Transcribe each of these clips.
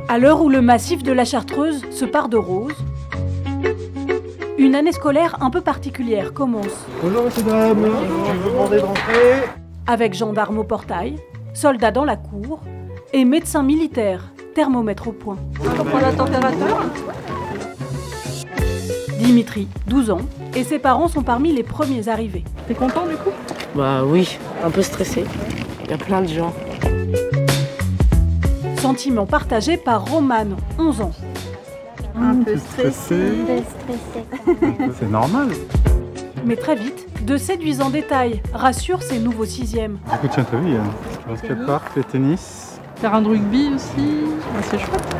À l'heure où le massif de la Chartreuse se pare de rose, une année scolaire un peu particulière commence. Bonjour messieurs, dames, je vous demander de rentrer. Avec gendarmes au portail, soldats dans la cour et médecins militaires, thermomètre au point. On prend la température. Dimitri, 12 ans, et ses parents sont parmi les premiers arrivés. T'es content du coup? Bah oui, un peu stressé. Il y a plein de gens. Sentiment partagé par Romane, 11 ans. Un peu stressé. C'est normal. Mais très vite, de séduisants détails rassurent ces nouveaux sixièmes. Du coup, tiens, t'as vu, le skatepark, le tennis. Faire un de rugby aussi, c'est chouette.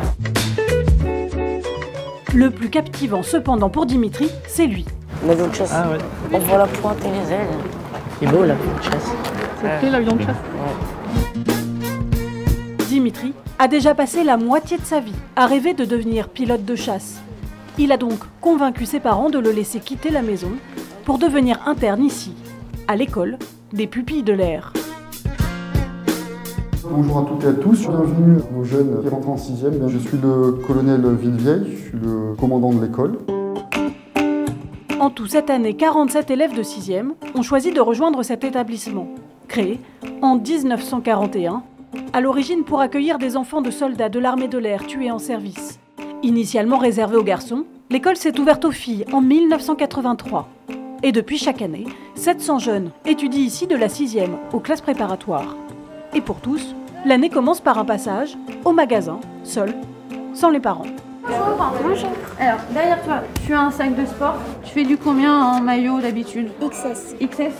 Le plus captivant cependant pour Dimitri, c'est lui. L'avion de chasse. Ah ouais. On voit la pointe et les ailes. Il est beau l'avion de chasse. Ça te plaît l'avion de chasse? Dimitri a déjà passé la moitié de sa vie à rêver de devenir pilote de chasse. Il a donc convaincu ses parents de le laisser quitter la maison pour devenir interne ici, à l'école des pupilles de l'air. Bonjour à toutes et à tous, bienvenue aux jeunes qui rentrent en 6e. Je suis le colonel Villevieille, je suis le commandant de l'école. En tout, cette année, 47 élèves de 6e ont choisi de rejoindre cet établissement, créé en 1941, à l'origine pour accueillir des enfants de soldats de l'armée de l'air tués en service. Initialement réservée aux garçons, l'école s'est ouverte aux filles en 1983. Et depuis chaque année, 700 jeunes étudient ici de la 6e aux classes préparatoires. Et pour tous, l'année commence par un passage au magasin, seul, sans les parents. Bonjour. Alors, derrière toi, tu as un sac de sport. Tu fais du combien en maillot d'habitude? XS. XS.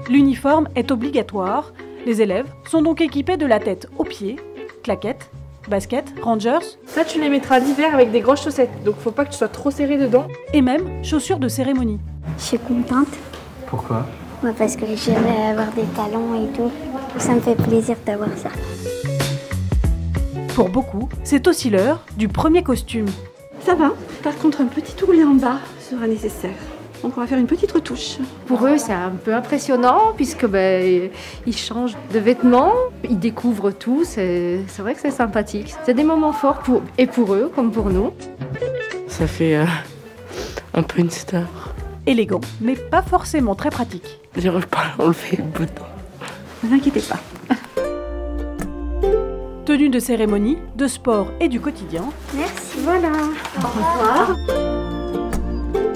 L'uniforme est obligatoire. Les élèves sont donc équipés de la tête aux pieds, claquettes, baskets, rangers Ça, tu les mettras l'hiver avec des grosses chaussettes. Donc, faut pas que tu sois trop serré dedans. et même chaussures de cérémonie. Je suis contente. Pourquoi? Ouais, parce que j'aimerais avoir des talons et tout. Ça me fait plaisir d'avoir ça. Pour beaucoup, c'est aussi l'heure du premier costume. Ça va. Par contre, un petit ourlet en bas sera nécessaire. Donc on va faire une petite retouche. Pour eux, c'est un peu impressionnant puisque ils changent de vêtements, ils découvrent tout. C'est vrai que c'est sympathique. C'est des moments forts pour eux comme pour nous. Ça fait un peu une star. Élégant, mais pas forcément très pratique. J'arrive pas à enlever le bouton. Ne vous inquiétez pas. Tenue de cérémonie, de sport et du quotidien. Merci. Voilà.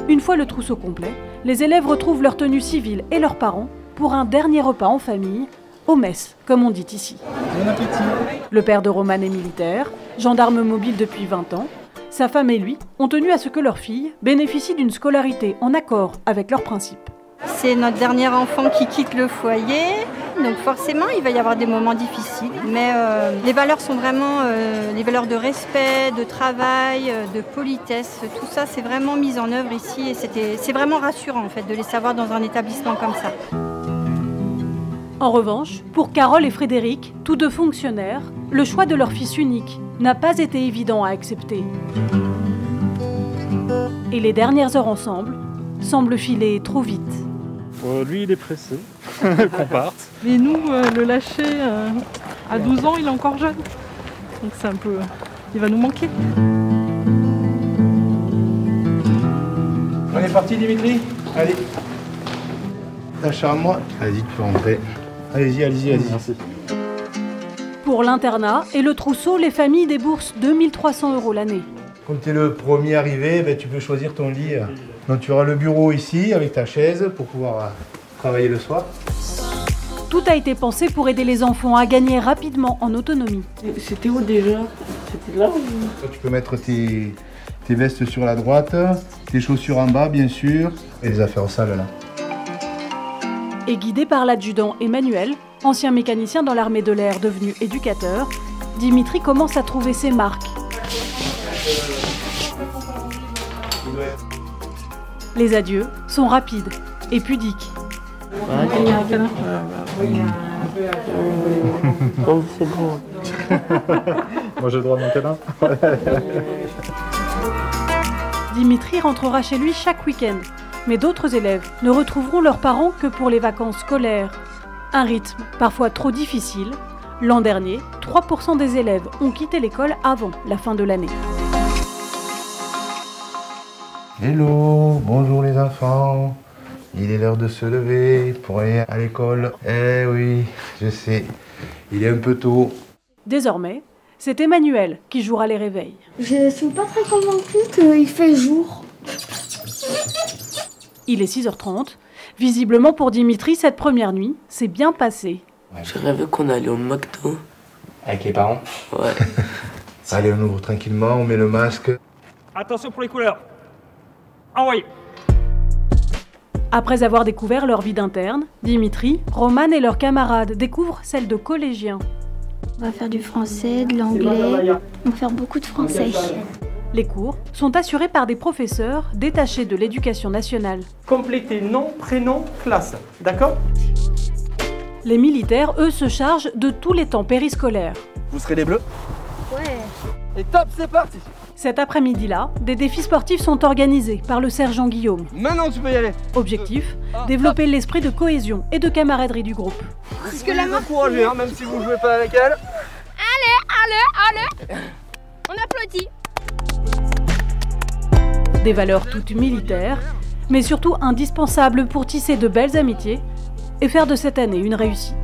Une fois le trousseau complet, les élèves retrouvent leur tenue civile et leurs parents pour un dernier repas en famille, au mess, comme on dit ici. Bon appétit. Le père de Romane est militaire, gendarme mobile depuis 20 ans. Sa femme et lui ont tenu à ce que leur fille bénéficie d'une scolarité en accord avec leurs principes. C'est notre dernier enfant qui quitte le foyer, donc forcément il va y avoir des moments difficiles, mais les valeurs sont vraiment les valeurs de respect, de travail, de politesse, tout ça c'est vraiment mis en œuvre ici et c'est vraiment rassurant en fait de les savoir dans un établissement comme ça. En revanche, pour Carole et Frédéric, tous deux fonctionnaires, le choix de leur fils unique n'a pas été évident à accepter. Et les dernières heures ensemble semblent filer trop vite. Lui, il est pressé qu'on parte. Mais nous, le lâcher à 12 ans, il est encore jeune. Donc c'est un peu... il va nous manquer. On est parti, Dimitri? Allez. Lâche à moi. Allez-y, tu peux rentrer. Allez-y, allez-y, allez-y. Merci. Pour l'internat et le trousseau, les familles déboursent 2300 € l'année. Comme tu es le premier arrivé, tu peux choisir ton lit. Donc tu auras le bureau ici avec ta chaise pour pouvoir travailler le soir. Tout a été pensé pour aider les enfants à gagner rapidement en autonomie. C'était où déjà? C'était là? Tu peux mettre tes vestes sur la droite, tes chaussures en bas bien sûr, et les affaires au sale là. Et guidé par l'adjudant Emmanuel, ancien mécanicien dans l'armée de l'air devenu éducateur, Dimitri commence à trouver ses marques. Les adieux sont rapides et pudiques. Oh, c'est bon. Moi j'ai le droit de mon câlin. Dimitri rentrera chez lui chaque week-end, mais d'autres élèves ne retrouveront leurs parents que pour les vacances scolaires. Un rythme parfois trop difficile, L'an dernier, 3% des élèves ont quitté l'école avant la fin de l'année. Hello, bonjour les enfants. Il est l'heure de se lever pour aller à l'école. Eh oui, je sais, il est un peu tôt. Désormais, c'est Emmanuel qui jouera les réveils. Je suis pas très convaincue qu'il fait jour. Il est 6h30. Visiblement pour Dimitri, cette première nuit s'est bien passée. Je rêvais qu'on allait au McDo. Avec les parents? Ouais. Allez, on ouvre tranquillement, on met le masque. Attention pour les couleurs. Envoyez. Après avoir découvert leur vie d'interne, Dimitri, Roman et leurs camarades découvrent celle de collégiens. On va faire du français, de l'anglais. On va faire beaucoup de français. Les cours sont assurés par des professeurs détachés de l'éducation nationale. Complétez nom, prénom, classe. D'accord? Les militaires, eux, se chargent de tous les temps périscolaires. Vous serez les bleus? Ouais. Et top, c'est parti! Cet après-midi-là, des défis sportifs sont organisés par le sergent Guillaume. Maintenant, tu peux y aller. Objectif, développer l'esprit de cohésion et de camaraderie du groupe. Parce que la main encouragée, hein, même si vous jouez pas avec elle. Allez, on applaudit. Des valeurs toutes militaires, mais surtout indispensables pour tisser de belles amitiés et faire de cette année une réussite.